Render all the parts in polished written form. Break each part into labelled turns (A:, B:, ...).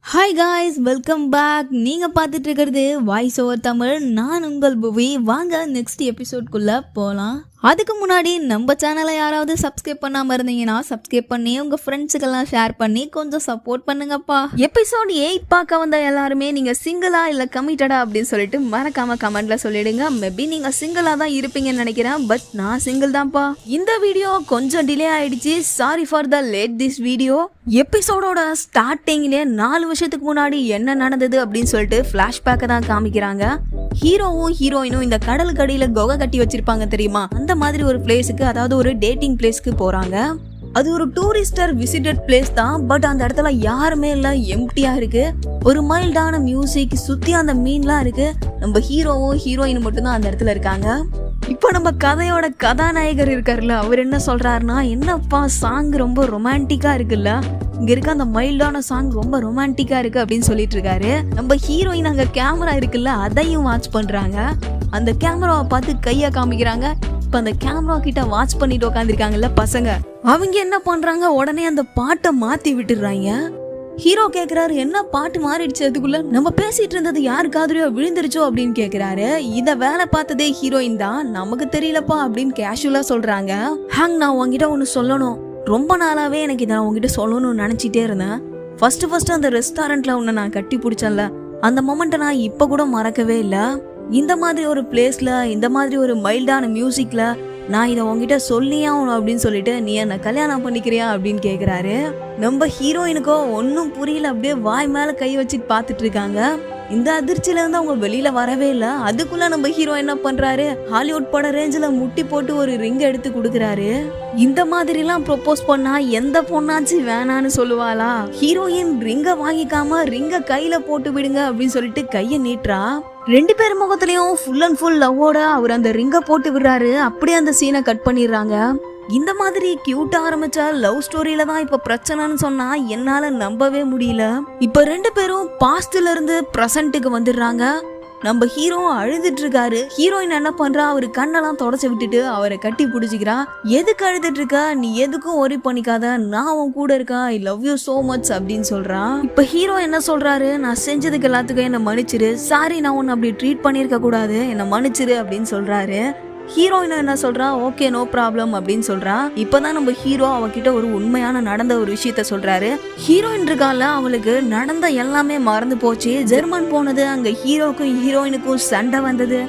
A: Hi guys, welcome back. நீங்கள் பார்த்துட்டு இருக்கிறது வாய்ஸ் ஓவர் தமிழ். நான் உங்கள் புவி. வாங்க நெக்ஸ்ட் எபிசோட்குள்ளே போகலாம். அதுக்கு முன்னாடி நம்ம சேனலை யாராவது சப்ஸ்கிரைப் பண்ணாமல் இருந்தீங்கன்னா சப்ஸ்கிரைப் பண்ணி உங்கள் ஃப்ரெண்ட்ஸுக்கெல்லாம் ஷேர் பண்ணி கொஞ்சம் சப்போர்ட் பண்ணுங்கப்பா. எபிசோட் 8 பார்க்க வந்த எல்லாருமே நீங்கள் சிங்கிளா இல்லை கமிட்டடா அப்படின்னு சொல்லிட்டு மறக்காம கமெண்ட்ல சொல்லிடுங்க. மேபி நீங்கள் சிங்கிளாக தான் இருப்பீங்கன்னு நினைக்கிறேன், பட் நான் சிங்கிள் தான்ப்பா. இந்த வீடியோ கொஞ்சம் டிலே ஆயிடுச்சு. Sorry for the late this video. எபிசோடோட ஸ்டார்டிங்லேயே 4 வருஷத்துக்கு முன்னாடி என்ன நடந்தது அப்படின்னு சொல்லிட்டு ஃப்ளாஷ்பேக்கை தான் காமிக்கிறாங்க. ஹீரோவும் ஹீரோயினும் இந்த கடலுக்கு அடியில குகை கட்டி வச்சிருப்பாங்க தெரியுமா, அந்த மாதிரி ஒரு பிளேஸுக்கு, அதாவது ஒரு டேட்டிங் பிளேஸ்க்கு போறாங்க. அது ஒரு டூரிஸ்டர் விசிட்டட் பிளேஸ் தான். பட் அந்த இடத்துல யாருமே இல்ல, எம்டியா இருக்கு. ஒரு மைல்டான மியூசிக், சுத்தி அந்த மீன்லாம் இருக்கு. நம்ம ஹீரோவும் ஹீரோயினும் மட்டும்தான் அந்த இடத்துல இருக்காங்க. இப்போ நம்ம கதையோட கதாநாயகர் இருக்காருல்ல, அவர் என்ன சொல்றாருன்னா, என்னப்பா சாங் ரொம்ப ரொமான்டிக்கா இருக்குல்ல, இங்க இருக்க அந்த மைல்டான சாங் ரொம்ப ரொமான்டிக்கா இருக்கு அப்படின்னு சொல்லிட்டு இருக்காரு. நம்ம ஹீரோயின் அங்க கேமரா இருக்குல்ல, அதையும் வாட்ச் பண்றாங்க. அந்த கேமராவை பார்த்து கையா காமிக்கிறாங்க. இப்ப அந்த கேமரா கிட்ட வாட்ச் பண்ணிட்டு உட்காந்துருக்காங்கல்ல பசங்க, அவங்க என்ன பண்றாங்க, உடனே அந்த பாட்டை மாத்தி விட்டுடுறாங்க. ஹீரோ கேக்குறாரு, என்ன பாட்டு மாறிடுச்சு, அதுக்குள்ள நம்ம பேசிட்டு இருந்தது யாரு காதுலயோ விழுந்துருச்சோ அப்படின்னு கேக்குறாரு. இத வேலை பார்த்ததே ஹீரோயின் தான், நமக்கு தெரியலப்பா அப்படின்னு கேஷுவலா சொல்றாங்க. ஹாங், நான் உங்ககிட்ட ஒன்னு சொல்லணும். ரொம்ப நாளாவே எனக்கு இதை உங்ககிட்ட சொல்லணும்னு நினைச்சிட்டே இருந்தேன். ஃபர்ஸ்ட் அந்த ரெஸ்டாரண்ட்ல உன்னை நான் கட்டி பிடிச்சேன்ல, அந்த மொமெண்ட்டை நான் இப்ப கூட மறக்கவே இல்லை. இந்த மாதிரி ஒரு பிளேஸ்ல, இந்த மாதிரி ஒரு மைல்டான மியூசிக்ல நான் இதை உங்ககிட்ட சொல்லியே ஆகணும் அப்படின்னு சொல்லிட்டு, நீ என்ன கல்யாணம் பண்ணிக்கிறியா அப்படின்னு கேக்குறாரு. நம்ம ஹீரோயினுக்கோ ஒன்னும் புரியல, அப்படியே வாய் மேல கை வச்சுட்டு பாத்துட்டு இருக்காங்க. இந்த அதிர்ச்சியில இருந்து அவங்க வெளியில வரவே இல்லை. அதுக்குள்ள நம்ம ஹீரோ என்ன பண்றாரு, ஹாலிவுட் பட ரேஞ்சில முட்டி போட்டு ஒரு ரிங் எடுத்து கொடுக்குறாரு. இந்த மாதிரி எல்லாம் ப்ரொபோஸ் பண்ணா எந்த பொண்ணாச்சு வேணான்னு சொல்லுவாளா? ஹீரோயின் ரிங்க வாங்கிக்காம ரிங்க கையில போட்டு விடுங்க அப்படின்னு சொல்லிட்டு கைய நீட்டுறா. 2 பேர் முகத்திலையும் ஃபுல் அண்ட் ஃபுல் லவ்வோட அவர் அந்த ரிங்க போட்டு விடுறாரு. அப்படியே அந்த சீனை கட் பண்ணிடுறாங்க. இந்த மாதிரி கியூட்டா ஆரம்பிச்ச லவ் ஸ்டோரியில தான் இப்ப பிரச்சனைன்னு சொன்னா என்னால நம்பவே முடியல. இப்ப 2 பேரும் பாஸ்ட்ல இருந்து பிரசன்ட்டுக்கு வந்துடுறாங்க. நம்ம ஹீரோ அழுதுட்டு இருக்காரு. ஹீரோயின் என்ன பண்றா, அவரு கண்ணெல்லாம் தொடச்சு விட்டுட்டு அவரை கட்டி பிடிச்சிக்கிறா. எதுக்கு அழுதுட்டு இருக்க, நீ எதுக்கும் ஒரி பண்ணிக்காத, நான் உன் கூட இருக்கேன், I love you so much அப்படின்னு சொல்றான். இப்ப ஹீரோ என்ன சொல்றாரு, நான் செஞ்சதுக்கு எல்லாத்துக்கும் என்ன மன்னிச்சிரு, சாரி நான் உன்னை அப்படி ட்ரீட் பண்ணிருக்க கூடாது, என்ன மன்னிச்சிரு அப்படின்னு சொல்றாரு. ஹீரோயின் என்ன சொல்றா, ஓகே நோ ப்ராப்ளம் அப்படின்னு சொல்றா. இப்பதான் நம்ம ஹீரோ அவகிட்ட ஒரு உண்மையான நடந்த ஒரு விஷயத்த சொல்றாரு. ஹீரோயின் இருக்கால, அவளுக்கு நடந்த எல்லாமே மறந்து போச்சு. ஜெர்மன் போனது, அங்க ஹீரோக்கும் ஹீரோயினுக்கும் சண்டை வந்தது,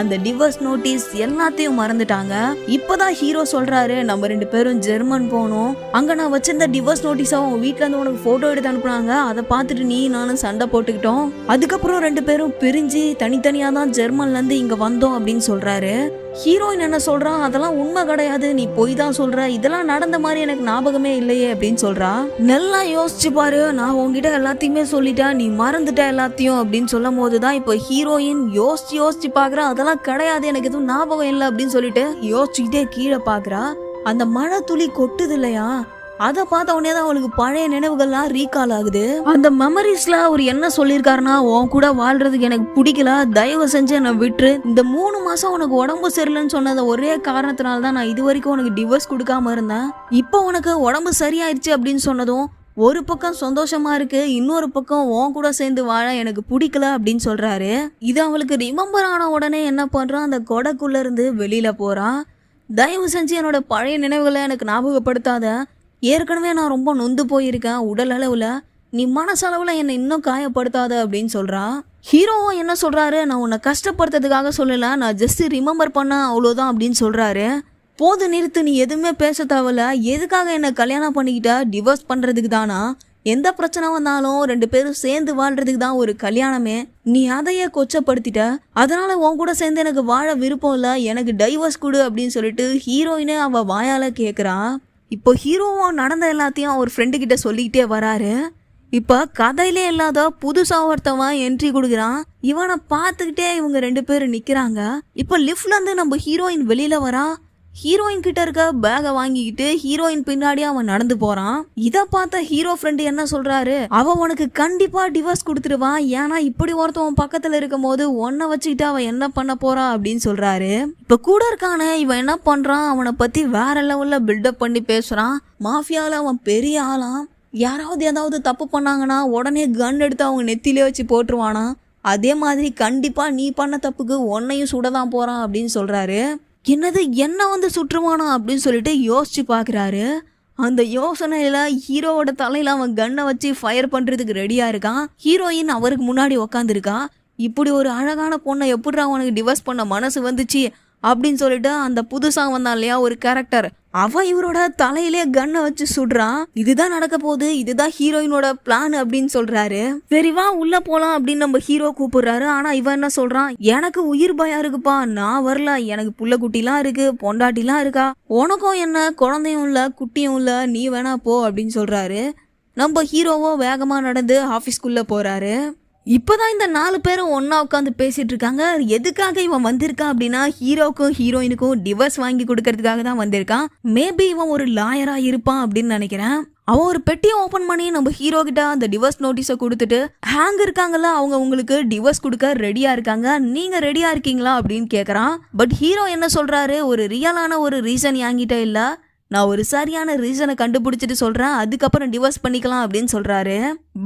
A: அந்த டிவோர்ஸ் நோட்டீஸ் எல்லாத்தையும் மறந்துட்டாங்க. இப்பதான் ஹீரோ சொல்றாரு, நம்ம 2 பேரும் ஜெர்மன் போனோம், அங்க நான் வச்சிருந்த டிவோர்ஸ் நோட்டீஸா உங்க வீட்டுல இருந்து உனக்கு போட்டோ எடுத்து அனுப்புனாங்க, அதை பார்த்துட்டு நீ நானும் சண்டை போட்டுக்கிட்டோம். அதுக்கப்புறம் 2 பேரும் பிரிஞ்சு தனித்தனியா தான் ஜெர்மன்ல இருந்து இங்க வந்தோம் அப்படின்னு சொல்றாரு. ஹீரோயின் என்ன சொல்றா, அதெல்லாம் உண்மை கிடையாது, நீ போய் தான் சொல்ற, இதெல்லாம் நடந்த மாதிரி எனக்கு ஞாபகமே இல்லையே அப்படின்னு சொல்றா. நல்லா யோசிச்சு பாரு, நான் உங்ககிட்ட எல்லாத்தையுமே சொல்லிட்டேன், நீ மறந்துட்ட எல்லாத்தையும் அப்படின்னு சொல்லும் போதுதான் இப்போ ஹீரோயின் யோசிச்சு பாக்குறா, அதெல்லாம் கிடையாது, எனக்கு எதுவும் ஞாபகம் இல்லை அப்படின்னு சொல்லிட்டு யோசிச்சுக்கிட்டே கீழே பாக்குறா. அந்த மழை துளி கொட்டுது இல்லையா, அதை பார்த்த உடனே தான் அவளுக்கு பழைய நினைவுகள்லாம் ரீகால் ஆகுது. அந்த மெமரிஸ்ல அவர் என்ன சொல்லியிருக்காருன்னா, உன் கூட வாழ்றதுக்கு எனக்கு பிடிக்கல, தயவு செஞ்சு என்னை விட்டுரு, இந்த 3 மாசம் உனக்கு உடம்பு சரியில்லைன்னு சொன்னத ஒரே காரணத்தினால தான் நான் இது வரைக்கும் உனக்கு டிவோர்ஸ் கொடுக்காம இருந்தேன். இப்போ உனக்கு உடம்பு சரியாயிருச்சு அப்படின்னு சொன்னதும் ஒரு பக்கம் சந்தோஷமா இருக்கு, இன்னொரு பக்கம் உன் கூட சேர்ந்து வாழ எனக்கு பிடிக்கல அப்படின்னு சொல்றாரு. இது அவளுக்கு ரிமெம்பர் ஆன உடனே என்ன பண்றான், அந்த கொடைக்குள்ள இருந்து வெளியில போறான். தயவு செஞ்சு என்னோட பழைய நினைவுகளை எனக்கு ஞாபகப்படுத்தாத, ஏற்கனவே நான் ரொம்ப நொந்து போயிருக்கேன் உடல் அளவுல, நீ மனசளவுல என்னை இன்னும் காயப்படுத்தாத அப்படின்னு சொல்றா. ஹீரோவும் என்ன சொல்றாரு, நான் உன்னை கஷ்டப்படுத்துறதுக்காக சொல்லல, நான் ஜஸ்ட் ரிமெம்பர் பண்ண அவ்வளோதான் அப்படின்னு சொல்றாரு. போது நிறுத்து, நீ எதுவுமே பேச தேவையில்ல, எதுக்காக என்ன கல்யாணம் பண்ணிக்கிட்ட, டிவோர்ஸ் பண்றதுக்கு தானா? எந்த பிரச்சனை வந்தாலும் 2 பேரும் சேர்ந்து வாழ்றதுக்கு தான் ஒரு கல்யாணமே, நீ அதையே கொச்சப்படுத்திட்ட, அதனால உன் கூட சேர்ந்து எனக்கு வாழ விருப்பம் இல்லை, எனக்கு டைவர்ஸ் கொடு அப்படின்னு சொல்லிட்டு ஹீரோயினே அவ வாயால கேக்குறா. இப்போ ஹீரோவும் நடந்த எல்லாத்தையும் அவர் ஃப்ரெண்டு கிட்ட சொல்லிக்கிட்டே வராரு. இப்ப கதையிலே இல்லாத புதுசா ஒருத்தவன் என்ட்ரி கொடுக்குறான். இவனை பார்த்துக்கிட்டே இவங்க 2 பேரும் நிக்கிறாங்க. இப்ப லிஃப்ட்ல இருந்து நம்ம ஹீரோயின் வெளியில வரா. ஹீரோயின் கிட்ட இருக்க பேகை வாங்கிக்கிட்டு ஹீரோயின் பின்னாடி அவன் நடந்து போறான். இத பார்த்த ஹீரோ ஃப்ரெண்டு என்ன சொல்றாரு, அவ உனக்கு கண்டிப்பா டிவோர்ஸ் கொடுத்துருவான், ஏன்னா இப்படி ஒருத்தவன் பக்கத்துல இருக்கும் போது உன்னை வச்சுக்கிட்டு அவன் என்ன பண்ண போறா அப்படின்னு சொல்றாரு. இப்ப கூட இருக்கானே இவன் என்ன பண்றான், அவனை பத்தி வேற லெவல்ல பில்டப் பண்ணி பேசுறான். மாஃபியால அவன் பெரிய ஆளாம், யாராவது ஏதாவது தப்பு பண்ணாங்கன்னா உடனே கன் எடுத்து அவங்க நெத்திலே வச்சு போட்டுருவானா. அதே மாதிரி கண்டிப்பா நீ பண்ண தப்புக்கு உன்னையும் சுடதான் போறான் அப்படின்னு சொல்றாரு. என்னது என்ன வந்து சுற்றுவானா அப்படின்னு சொல்லிட்டு யோசிச்சு பாக்குறாரு. அந்த யோசனையில ஹீரோவோட தலையில அவன் கன்னை வச்சு ஃபயர் பண்றதுக்கு ரெடியா இருக்கான். ஹீரோயின் அவருக்கு முன்னாடி உக்காந்துருக்கா. இப்படி ஒரு அழகான பொண்ணை எப்படிடா அவனுக்கு டிவோர்ஸ் பண்ண மனசு வந்துச்சு அப்படின்னு சொல்லிட்டு அந்த புதுசா வந்தான் இல்லையா ஒரு கேரக்டர், அவன் இவரோட தலையிலே கன்னை வச்சு சுடுறான். இதுதான் நடக்க போகுது, இதுதான் ஹீரோயினோட பிளான் அப்படின்னு சொல்றாரு. சரிவா உள்ள போலாம் அப்படின்னு நம்ம ஹீரோ கூப்பிடுறாரு. ஆனா இவன் என்ன சொல்றான், எனக்கு உயிர் பயம் இருக்குப்பா, நான் வரல, எனக்கு புள்ள குட்டிலாம் இருக்கு, பொண்டாட்டிலாம் இருக்கா, உனக்கும் என்ன குழந்தையும் இல்ல குட்டியும் இல்ல, நீ வேணா போ அப்படின்னு சொல்றாரு. நம்ம ஹீரோவோ வேகமா நடந்து ஆபீஸ்க்குள்ள போறாரு. இப்பதான் இந்த 4 பேரும் ஒன்னா உட்காந்து பேசிட்டு இருக்காங்க. எதுக்காக இவன் வந்திருக்கான் அப்படின்னா ஹீரோக்கும் ஹீரோயினுக்கும் டிவோர்ஸ் வாங்கி கொடுக்கறதுக்காக தான் வந்திருக்கான். மேபி இவன் ஒரு லாயரா இருப்பான் அப்படின்னு நினைக்கிறேன். அவன் ஒரு பெட்டியை ஓபன் பண்ணி நம்ம ஹீரோ கிட்ட அந்த டிவோர்ஸ் நோட்டீஸை கொடுத்துட்டு, ஹேங் இருக்காங்கல்ல அவங்க உங்களுக்கு டிவோர்ஸ் கொடுக்க ரெடியா இருக்காங்க, நீங்க ரெடியா இருக்கீங்களா அப்படின்னு கேக்குறான். பட் ஹீரோ என்ன சொல்றாரு, ஒரு ரியலான ஒரு ரீசன் என்கிட்ட இல்ல, நான் ஒரு சரியான ரீசனை கண்டுபிடிச்சிட்டு சொல்றேன், அதுக்கப்புறம் டிவோர்ஸ் பண்ணிக்கலாம் அப்படின்னு சொல்றாரு.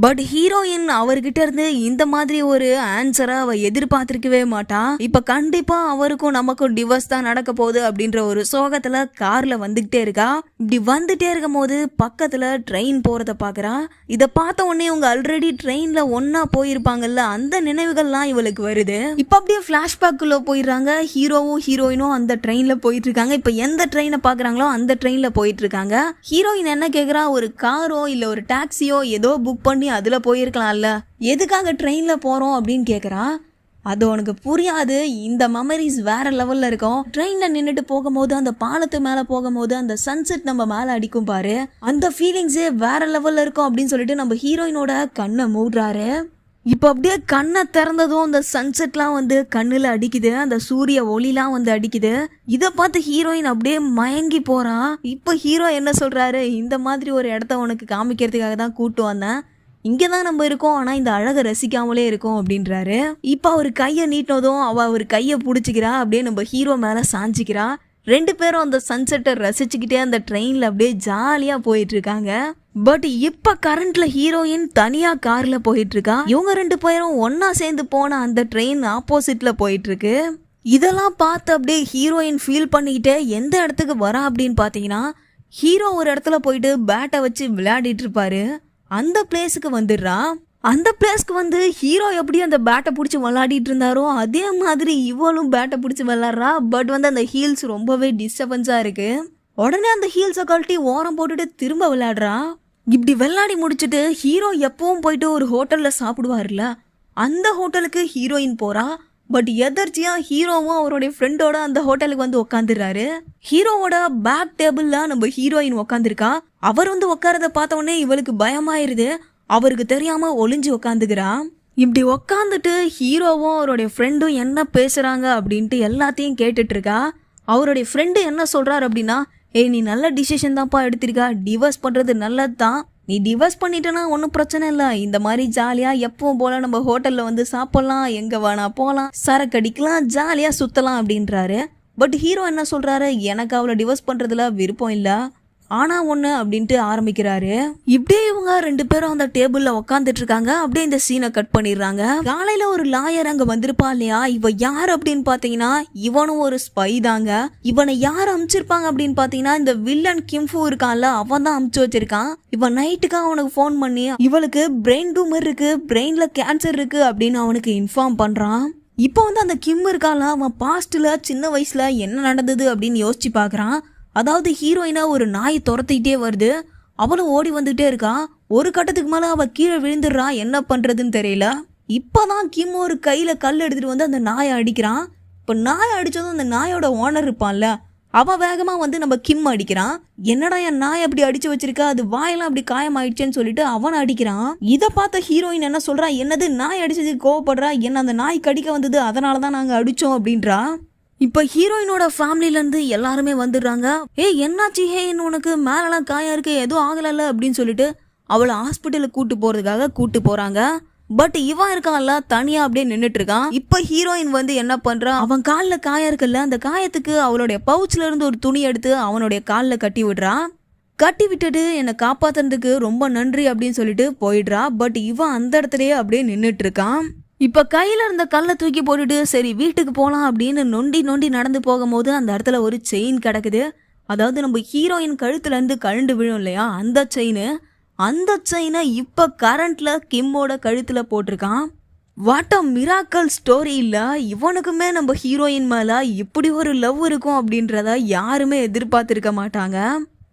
A: பட் ஹீரோயின் அவர்கிட்ட இருந்து இந்த மாதிரி ஒரு ஆன்சரை அவ எதிர்பார்த்திருக்கவே மாட்டா. இப்ப கண்டிப்பா அவருக்கும் நமக்கும் டிவோர்ஸ் தான் நடக்க போகுது அப்படின்ற ஒரு சோகத்துல கார்ல வந்துகிட்டே இருக்கா. இப்படி வந்துட்டே இருக்கும் போது பக்கத்துல ட்ரெயின் போறத பாக்குறா. இத பார்த்த உடனே இவங்க ஆல்ரெடி ட்ரெயின்ல ஒன்னா போயிருப்பாங்கல்ல, அந்த நினைவுகள்லாம் இவளுக்கு வருது. இப்ப அப்படியே பிளாஷ்பேக்குள்ள போயிடுறாங்க. ஹீரோவும் ஹீரோயினும் அந்த ட்ரெயின்ல போயிட்டு இருக்காங்க. இப்ப எந்த ட்ரெயினை பாக்குறாங்களோ அந்த ட்ரெயின்ல போயிட்டு இருக்காங்க. ஹீரோயின் என்ன கேக்குறா, ஒரு காரோ இல்ல ஒரு டாக்ஸியோ ஏதோ புக் பண்ணி அதுல போயிருக்கலாம்ல, எதுக்காக ட்ரெயின்ல போறோம் அப்படின்னு கேக்குறா. அது உனக்கு புரியாது, இந்த மெமரிஸ் வேற லெவல்ல இருக்கும். ட்ரெயின்ல நின்னுட்டு போகும்போது அந்த பாலத்து மேல போகும்போது அந்த சன்செட் நம்ம மேல அடிக்கும் பாரு, அந்த ஃபீலிங்ஸே வேற லெவல்ல இருக்கும் அப்படின்னு சொல்லிட்டு நம்ம ஹீரோயினோட கண்ணை மூடுறாரு. இப்போ அப்படியே கண்ணை திறந்ததும் அந்த சன்செட்லாம் வந்து கண்ணில் அடிக்குது, அந்த சூரிய ஒளிலாம் வந்து அடிக்குது. இதை பார்த்து ஹீரோயின் அப்படியே மயங்கி போறா. இப்போ ஹீரோ என்ன சொல்றாரு, இந்த மாதிரி ஒரு இடத்த உனக்கு காமிக்கிறதுக்காக தான் கூட்டு வந்தேன், இங்கே தான் நம்ம இருக்கோம், ஆனால் இந்த அழகை ரசிக்காமலே இருக்கோம் அப்படின்றாரு. இப்போ அவர் கையை நீட்டினதும் அவர் கையை பிடிச்சிக்கிறா, அப்படியே நம்ம ஹீரோ மேலே சாஞ்சிக்கிறா. 2 பேரும் அந்த சன்செட்டை ரசிச்சுக்கிட்டே அந்த ட்ரெயினில் அப்படியே ஜாலியாக போயிட்டு இருக்காங்க. பட் இப்ப கரண்ட்ல ஹீரோயின் தனியா கார்ல போயிட்டு இருக்கா. இவங்க 2 பேரும் ஒன்னா சேர்ந்து போன அந்த ட்ரெயின் ஆப்போசிட்ல போயிட்டு இருக்கு. இதெல்லாம் பார்த்து அப்படியே ஹீரோயின் ஃபீல் பண்ணிக்கிட்டே எந்த இடத்துக்கு வரா அப்படின்னு பாத்தீங்கன்னா, ஹீரோ ஒரு இடத்துல போயிட்டு பேட்டை வச்சு விளையாடிட்டு இருப்பாரு, அந்த பிளேஸுக்கு வந்துடுறா. அந்த பிளேஸ்க்கு வந்து ஹீரோ எப்படி அந்த பேட்டை பிடிச்சி விளையாடிட்டு இருந்தாரோ அதே மாதிரி இவளும் பேட்டை பிடிச்சி விளையாடுறா. பட் வந்து அந்த ஹீல்ஸ் ரொம்பவே டிஸ்டர்பன்ஸா இருக்கு. உடனே அந்த ஹீல்ஸை கழட்டி ஓரம் போட்டுட்டு திரும்ப விளையாடுறா. இப்படி விளையாடி முடிச்சுட்டு ஹீரோ எப்பவும் போயிட்டு ஒரு ஹோட்டல்ல சாப்பிடுவார்ல, அந்த ஹோட்டலுக்கு ஹீரோயின் போறா. பட் எதர்ச்சியா ஹீரோவும் அவருடைய ஃப்ரெண்டோட அந்த ஹோட்டலுக்கு வந்து உட்காந்துடுறாரு. ஹீரோவோட பேக் டேபிள்ல நம்ம ஹீரோயின் உட்காந்துருக்கா. அவர் வந்து உட்காரத பார்த்த உடனே இவளுக்கு பயமாயிருது. அவருக்கு தெரியாம ஒளிஞ்சு உட்காந்துக்கிறா. இப்படி உக்காந்துட்டு ஹீரோவும் அவருடைய ஃப்ரெண்டும் என்ன பேசுறாங்க அப்படின்ட்டு எல்லாத்தையும் கேட்டுட்டு இருக்கா. அவருடைய ஃப்ரெண்டு என்ன சொல்றாரு அப்படின்னா, ஏய் நீ நல்ல டிசிஷன் தான்ப்பா எடுத்திருக்கா, டிவோர்ஸ் பண்றது நல்லது தான், நீ டிவோர்ஸ் பண்ணிட்டேன்னா ஒன்றும் பிரச்சனை இல்லை, இந்த மாதிரி ஜாலியா எப்பவும் போல நம்ம ஹோட்டல்ல வந்து சாப்பிடலாம், எங்க வேணா போகலாம், சரக்கு அடிக்கலாம், ஜாலியா சுத்தலாம் அப்படின்றாரு. பட் ஹீரோ என்ன சொல்றாரு, எனக்கு அவளை டிவோர்ஸ் பண்றதுல விருப்பம் இல்லை, ஆனா ஒண்ணு அப்படின்ட்டு ஆரம்பிக்கிறாரு. இப்படியே இவங்க 2 பேரும் அந்த டேபிள்ல உட்காந்துட்டு இருக்காங்க. அப்படியே இந்த சீனை கட் பண்ணிடுறாங்க. காலையில ஒரு லாயர் அங்க வந்திருப்பா இல்லையா, இவ யார் அப்படின்னு பாத்தீங்கன்னா இவனும் ஒரு ஸ்பை தாங்க. இவனை யார் அனுப்பிச்சிருப்பாங்க அப்படின்னு பாத்தீங்கன்னா இந்த வில்லன் கிம்ஃபு இருக்கான்ல, அவன் தான் அனுப்பிச்சு வச்சிருக்கான். இவன் நைட்டுக்கு அவனுக்கு போன் பண்ணி இவளுக்கு பிரெயின் டூமர் இருக்கு, பிரெயின்ல கேன்சர் இருக்கு அப்படின்னு அவனுக்கு இன்ஃபார்ம் பண்றான். இப்போ வந்து அந்த கிம் இருக்கான்ல, அவன் பாஸ்ட்ல சின்ன வயசுல என்ன நடந்தது அப்படின்னு யோசிச்சு பாக்குறான். அதாவது ஹீரோயினா ஒரு நாய் துரத்திக்கிட்டே வருது, அவளும் ஓடி வந்துகிட்டே இருக்கா. ஒரு கட்டத்துக்கு மேல அவ கீழே விழுந்துடுறா, என்ன பண்றதுன்னு தெரியல. இப்பதான் கிம் ஒரு கையில கல் எடுத்துட்டு வந்து அந்த நாயை அடிக்கிறான். இப்ப நாயை அடிச்சதும் அந்த நாயோட ஓனர் இருப்பான்ல, அவன் வேகமா வந்து நம்ம கிம் அடிக்கிறான். என்னடா என் நாய் அப்படி அடிச்சு வச்சிருக்க, அது வாயெல்லாம் அப்படி காயமாயிடுச்சேன்னு சொல்லிட்டு அவனை அடிக்கிறான். இதை பார்த்த ஹீரோயின் என்ன சொல்றா, என்னது நாய் அடிச்சதுக்கு கோவப்படுறா, என்ன அந்த நாய் கடிக்க வந்தது அதனாலதான் நாங்க அடிச்சோம் அப்படின்றா. இப்ப ஹீரோயினோட ஃபேமிலில இருந்து எல்லாருமே வந்துடுறாங்க. என்னாச்சு, உனக்கு மேலெல்லாம் காயம் இருக்கு, எதுவும் ஆகல அப்படின்னு சொல்லிட்டு அவளை ஹாஸ்பிட்டலுக்கு கூட்டு போறதுக்காக கூட்டு போறாங்க. பட் இவன் இருக்கான்ல தனியா அப்படியே நின்னுட்டு இருக்கான். இப்ப ஹீரோயின் வந்து என்ன பண்றா, அவன் கால்ல காயம் இருக்குல்ல, அந்த காயத்துக்கு அவளுடைய பவுச்ல இருந்து ஒரு துணி எடுத்து அவனுடைய கால்ல கட்டி விடுறா. கட்டி விட்டுட்டு என்னை காப்பாத்துறதுக்கு ரொம்ப நன்றி அப்படின்னு சொல்லிட்டு போயிடுறா. பட் இவன் அந்த இடத்துலயே அப்படியே நின்றுட்டு இருக்கான். இப்ப கையில இருந்த கல்லை தூக்கி போட்டுட்டு சரி வீட்டுக்கு போலாம் அப்படின்னு நொண்டி நொண்டி நடந்து போகும்போது அந்த இடத்துல ஒரு செயின் கிடக்குது. அதாவது நம்ம ஹீரோயின் கழுத்துல இருந்து கழண்டு விழும் இல்லையா, அந்த செயினை இப்ப கரண்ட்ல கிம்மோட கழுத்துல போட்டிருக்கான். வாட் அ மிராக்கல் ஸ்டோரி இல்ல. இவனுக்குமே நம்ம ஹீரோயின் மேல இப்படி ஒரு லவ் இருக்கும் அப்படின்றத யாருமே எதிர்பார்த்திருக்க மாட்டாங்க.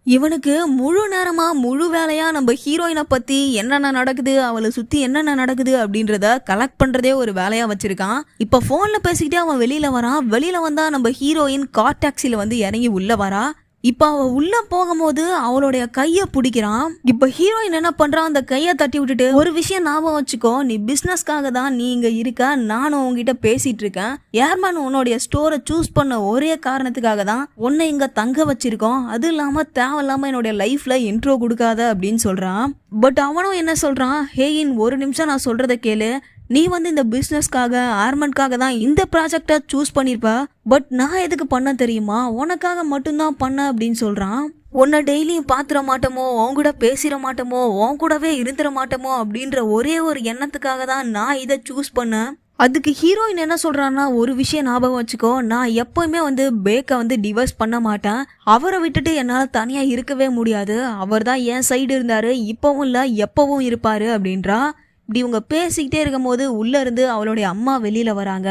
A: இவனுக்கு முழு நேரமா முழு வேலையா நம்ம ஹீரோயினை பத்தி என்னென்ன நடக்குது, அவளை சுத்தி என்னென்ன நடக்குது அப்படின்றத கலெக்ட் பண்றதே ஒரு வேலையா வச்சிருக்கான். இப்ப போன்ல பேசிக்கிட்டே அவன் வெளியில வரான். வெளியில வந்தா நம்ம ஹீரோயின் கார் டாக்ஸில வந்து இறங்கி உள்ள வரா. இப்ப அவ உள்ள போகும்போது அவளுடைய கைய பிடிக்கிறான். இப்ப ஹீரோயின் என்ன பண்றான், அந்த கைய தட்டி விட்டுட்டு ஒரு விஷயம் ஞாபகம் வச்சுக்கோ, நீ பிசினஸ்க்காக தான் நீ இங்க இருக்க, நானும் உங்ககிட்ட பேசிட்டு இருக்கேன். ஏர்மேன் உன்னுடைய ஸ்டோரை சூஸ் பண்ண ஒரே காரணத்துக்காக தான் உன்னை இங்க தங்க வச்சிருக்கோம். அது இல்லாம தேவையில்லாம என்னுடைய லைஃப்ல இன்ட்ரோ கொடுக்காத அப்படின்னு சொல்றான். பட் அவனும் என்ன சொல்றான், ஹேயின் ஒரு நிமிஷம் நான் சொல்றத கேளு, நீ வந்து இந்த பிஸ்னஸ்க்காக ஆர்மெண்ட்காக தான் இந்த ப்ராஜெக்டை சூஸ் பண்ணிருப்ப. பட் நான் எதுக்கு பண்ண தெரியுமா, உனக்காக மட்டும்தான் பண்ண அப்படின்னு சொல்றான். உன்னை டெய்லியும் பாத்துற மாட்டோமோ, உன் கூட பேசிட மாட்டோமோ, உன் கூடவே இருந்துட மாட்டோமோ அப்படின்ற ஒரே ஒரு எண்ணத்துக்காக தான் நான் இதை சூஸ் பண்ணேன். அதுக்கு ஹீரோயின் என்ன சொல்றான்னா, ஒரு விஷயம் ஞாபகம் வச்சுக்கோ, நான் எப்பவுமே வந்து பேக்கை வந்து டிவோர்ஸ் பண்ண மாட்டேன். அவரை விட்டுட்டு என்னால் தனியா இருக்கவே முடியாது. அவர் தான் என் சைடு இருந்தாரு, இப்பவும் இல்லை எப்பவும் இருப்பாரு அப்படின்றா. இப்படி இவங்க பேசிக்கிட்டே இருக்கும் போது உள்ள இருந்து அவளுடைய அம்மா வெளியில வராங்க.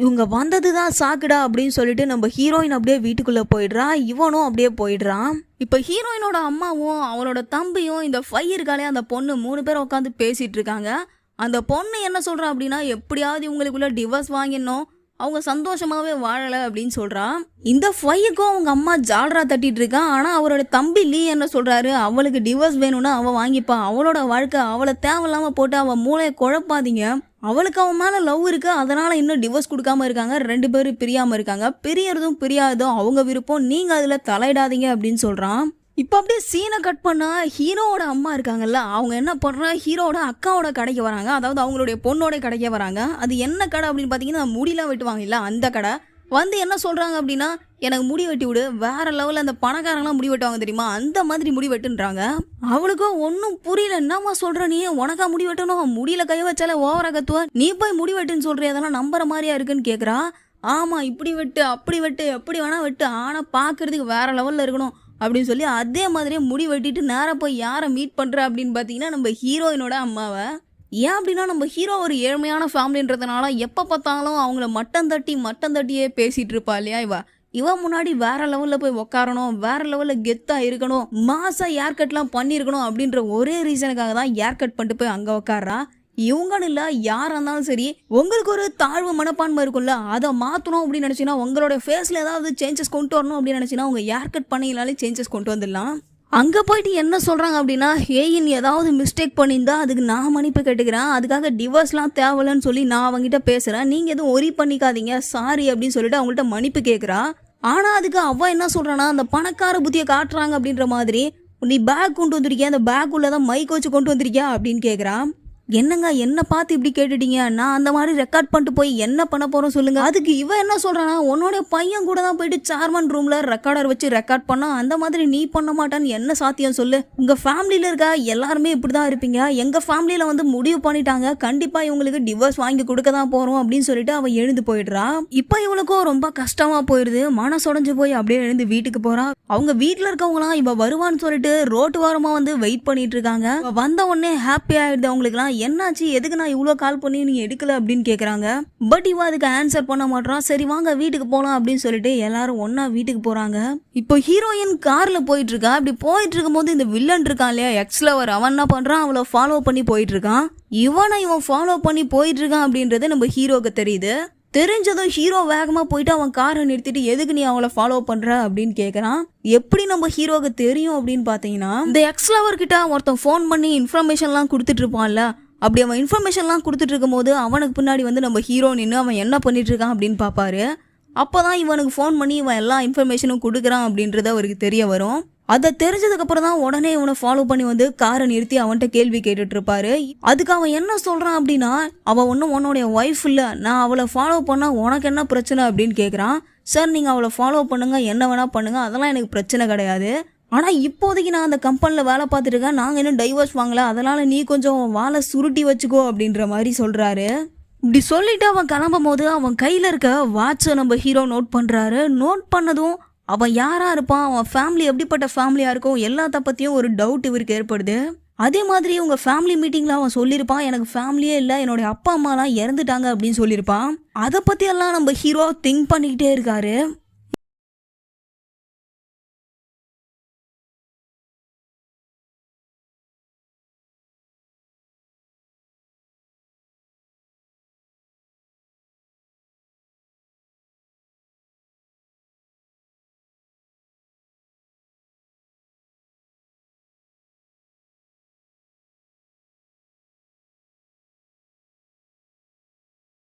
A: இவங்க வந்ததுதான் சாக்குடா அப்படின்னு சொல்லிட்டு நம்ம ஹீரோயின் அப்படியே வீட்டுக்குள்ள போயிடுறா. இவனும் அப்படியே போயிடுறான். இப்ப ஹீரோயினோட அம்மாவும் அவளோட தம்பியும் இந்த ஃபையருக்காலே அந்த பொண்ணு 3 பேரும் உட்காந்து பேசிட்டு இருக்காங்க. அந்த பொண்ணு என்ன சொல்றா அப்படின்னா, எப்படியாவது இவங்களுக்குள்ள டிவோர்ஸ் வாங்கிடணும், அவங்க சந்தோஷமாவே வாழலை அப்படின்னு சொல்றா. இந்த ஃபையுக்கும் அவங்க அம்மா ஜால்ரா தட்டிட்டு இருக்கான். ஆனா அவரோட தம்பி லீ என்ன சொல்றாரு, அவளுக்கு டிவோர்ஸ் வேணும்னா அவ வாங்கிப்பா, அவளோட வாழ்க்கை, அவளை தேவையில்லாம போட்டு அவ மூளையை குழப்பாதீங்க, அவளுக்கு அவன் மேல லவ் இருக்கு, அதனால இன்னும் டிவோர்ஸ் கொடுக்காம இருக்காங்க, 2 பேரும் பிரியாம இருக்காங்க, பிரியறதும் பிரியாததும் அவங்க விருப்பம், நீங்க அதுல தலையிடாதீங்க அப்படின்னு சொல்றான். இப்போ அப்படியே சீனை கட் பண்ணா ஹீரோவோட அம்மா இருக்காங்கல்ல, அவங்க என்ன பண்ணுறா, ஹீரோவோட அக்காவோட கடைக்கு வராங்க. அதாவது அவங்களுடைய பொண்ணோட கடைக்கே வராங்க. அது என்ன கடை அப்படின்னு பார்த்தீங்கன்னா, முடியெல்லாம் வெட்டுவாங்க இல்லை அந்த கடை. வந்து என்ன சொல்கிறாங்க அப்படின்னா, எனக்கு முடி வெட்டி விடு, வேற லெவலில் அந்த பணக்காரங்களாம் முடி வெட்டுவாங்க தெரியுமா, அந்த மாதிரி முடி வெட்டுன்றாங்க. அவளுக்கும் ஒன்றும் புரியல, என்னம்மா சொல்கிற நீ, உனக்கா முடி வெட்டணும், முடியல கை வச்சாலே ஓவரா கத்துவ, நீ போய் முடி வெட்டுன்னு சொல்கிற, அதெல்லாம் நம்புற மாதிரியா இருக்குன்னு கேட்குறா. ஆமாம் இப்படி வெட்டு அப்படி வெட்டு எப்படி வேணா வெட்டு, ஆனால் பார்க்கறதுக்கு வேற லெவலில் இருக்கணும் அப்படின்னு சொல்லி அதே மாதிரியே முடி வெட்டிட்டு நேராக போய் யாரை மீட் பண்ணுற அப்படின்னு பார்த்தீங்கன்னா, நம்ம ஹீரோயினோட அம்மாவை. ஏன் அப்படின்னா, நம்ம ஹீரோ ஒரு ஏழ்மையான ஃபேமிலின்றதுனால எப்போ பார்த்தாலும் அவங்கள மட்டம் தட்டியே பேசிகிட்டு இருப்பா இல்லையா. இவன் முன்னாடி வேற லெவலில் போய் உக்காரணும், வேற லெவலில் கெத்தாக இருக்கணும், மாசா ஏர் கட்லாம் பண்ணியிருக்கணும் அப்படின்ற ஒரே ரீசனுக்காக தான் ஏர் கட் பண்ணிட்டு போய் அங்கே உக்காரா. இவங்கன்னு இல்லை, யாராக இருந்தாலும் சரி, உங்களுக்கு ஒரு தாழ்வு மனப்பான்மை இருக்கும்ல, அதை மாற்றணும் அப்படின்னு நினச்சிங்கன்னா, உங்களோட ஃபேஸில் ஏதாவது சேஞ்சஸ் கொண்டு வரணும் அப்படின்னு நினச்சிங்கன்னா, உங்கள் ஏர் கட் பண்ணிங்கனாலே சேஞ்சஸ் கொண்டு வந்துடலாம். அங்கே போயிட்டு என்ன சொல்கிறாங்க அப்படின்னா, ஹேயின் ஏதாவது மிஸ்டேக் பண்ணியிருந்தா அதுக்கு நான் மன்னிப்பு கேட்டுக்கிறேன், அதுக்காக டிவோர்ஸ்லாம் தேவையில்லைன்னு சொல்லி நான் அவங்ககிட்ட பேசுகிறேன், நீங்கள் எதுவும் ஒரி பண்ணிக்காதீங்க சாரி அப்படின்னு சொல்லிட்டு அவங்கள்ட்ட மன்னிப்பு கேட்குறா. ஆனால் அதுக்கு அவ என்ன சொல்கிறான்னா, அந்த பணக்கார புத்தியை காட்டுறாங்க அப்படின்ற மாதிரி, நீ பேக் கொண்டு வந்திருக்கியா, அந்த பேக் உள்ளதான் மைக் வச்சு கொண்டு வந்திருக்கியா அப்படின்னு கேட்குறான். என்னங்க என்ன பார்த்து இப்படி கேட்டுட்டீங்க, நான் அந்த மாதிரி ரெக்கார்ட் பண்ணிட்டு போய் என்ன பண்ண போறோம் சொல்லுங்க. அதுக்கு இவன் என்ன சொல்றானா, உன்னோட பையன் கூட தான் போயிட்டு சேர்மன் ரூம்ல ரெக்கார்டர் வச்சு ரெக்கார்ட் பண்ணா, அந்த மாதிரி நீ பண்ண மாட்டான்னு என்ன சாத்தியம் சொல்லு, உங்க ஃபேமிலியில இருக்க எல்லாருமே இப்படிதான் இருப்பீங்க, எங்க ஃபேமிலியில வந்து முடிவு பண்ணிட்டாங்க, கண்டிப்பா இவங்களுக்கு டிவோர்ஸ் வாங்கி கொடுக்க தான் போறோம் அப்படின்னு சொல்லிட்டு அவன் எழுந்து போயிடுறா. இப்ப இவளுக்கும் ரொம்ப கஷ்டமா போயிடுது, மனசொடைஞ்சு போய் அப்படியே எழுந்து வீட்டுக்கு போறா. அவங்க வீட்டுல இருக்கவங்களாம் இவ வருவான்னு சொல்லிட்டு ரோட்டு வாரமா வந்து வெயிட் பண்ணிட்டு இருக்காங்க. வந்த உடனே ஹாப்பி ஆயிடுது அவங்களுக்குலாம். என்னாச்சு, எதுக்கு நான் இவ்வளோ கால் பண்ணி நீ எடுக்கல அப்படின்னு கேட்குறாங்க. பட் இவ அதுக்கு ஆன்சர் பண்ண மாட்டான். சரி வாங்க வீட்டுக்கு போகலாம் அப்படின்னு சொல்லிட்டு எல்லாரும் ஒன்னா வீட்டுக்கு போறாங்க. இப்போ ஹீரோயின் கார்ல போயிட்டு இருக்கா. அப்படி போயிட்டு இருக்கும் போது இந்த வில்லன் இருக்கான் இல்லையா, எக்ஸ்லவர், அவன் என்ன பண்றான், அவளை ஃபாலோ பண்ணி போயிட்டு இருக்கான். இவன் ஃபாலோ பண்ணி போயிட்டு இருக்கான் அப்படின்றது நம்ம ஹீரோக்கு தெரியுது. தெரிஞ்சதும் ஹீரோ வேகமா போயிட்டு அவன் காரை நிறுத்திட்டு, எதுக்கு நீ அவளை ஃபாலோ பண்ற அப்படின்னு கேட்கறான். எப்படி நம்ம ஹீரோக்கு தெரியும் அப்படின்னு பாத்தீங்கன்னா, இந்த எக்ஸ்லவர் கிட்ட ஒருத்தன் ஃபோன் பண்ணி இன்ஃபர்மேஷன்லாம் கொடுத்துட்டு இருப்பான்ல, அப்படி அவன் இன்ஃபர்மேஷன்லாம் கொடுத்துட்டு இருக்கும் போது அவனுக்கு பின்னாடி வந்து நம்ம ஹீரோ நின்று அவன் என்ன பண்ணிட்டு இருக்கான் அப்படின்னு பார்ப்பாரு. அப்போதான் இவனுக்கு ஃபோன் பண்ணி இவன் எல்லா இன்ஃபர்மேஷனும் கொடுக்குறான் அப்படின்றது அவருக்கு தெரிய வரும். அதை தெரிஞ்சதுக்கப்புறம் தான் உடனே இவனை ஃபாலோ பண்ணி வந்து காரை நிறுத்தி அவன்கிட்ட கேள்வி கேட்டுட்டு இருப்பாரு. அதுக்கு அவன் என்ன சொல்றான் அப்படின்னா, அவள் ஒன்றும் உன்னுடைய ஒய்ஃப் இல்லை, நான் அவளை ஃபாலோ பண்ணா உனக்கு என்ன பிரச்சனை அப்படின்னு கேட்குறான். சார் நீங்கள் அவளை ஃபாலோ பண்ணுங்க, என்ன வேணா பண்ணுங்க, அதெல்லாம் எனக்கு பிரச்சனை கிடையாது, ஆனால் இப்போதைக்கு நான் அந்த கம்பெனியில் வேலை பார்த்துட்டு இருக்கேன், நாங்கள் இன்னும் டைவர்ஸ் வாங்கல, அதனால் நீ கொஞ்சம் வாழை சுருட்டி வச்சுக்கோ அப்படின்ற மாதிரி சொல்கிறாரு. இப்படி சொல்லிட்டு அவன் கிளம்பும் போது அவன் கையில் இருக்க வாட்சை நம்ம ஹீரோ நோட் பண்ணுறாரு. நோட் பண்ணதும் அவன் யாராக இருப்பான், அவன் ஃபேமிலி எப்படிப்பட்ட ஃபேமிலியாக இருக்கும், எல்லாத்த பற்றியும் ஒரு டவுட் இவருக்கு ஏற்படுது. அதே மாதிரி உங்கள் ஃபேமிலி மீட்டிங்கில் அவன் சொல்லியிருப்பான், எனக்கு ஃபேமிலியே இல்லை, என்னுடைய அப்பா அம்மாலாம் இறந்துட்டாங்க அப்படின்னு சொல்லியிருப்பான். அதை பற்றியெல்லாம் நம்ம ஹீரோ திங்க் பண்ணிக்கிட்டே இருக்காரு.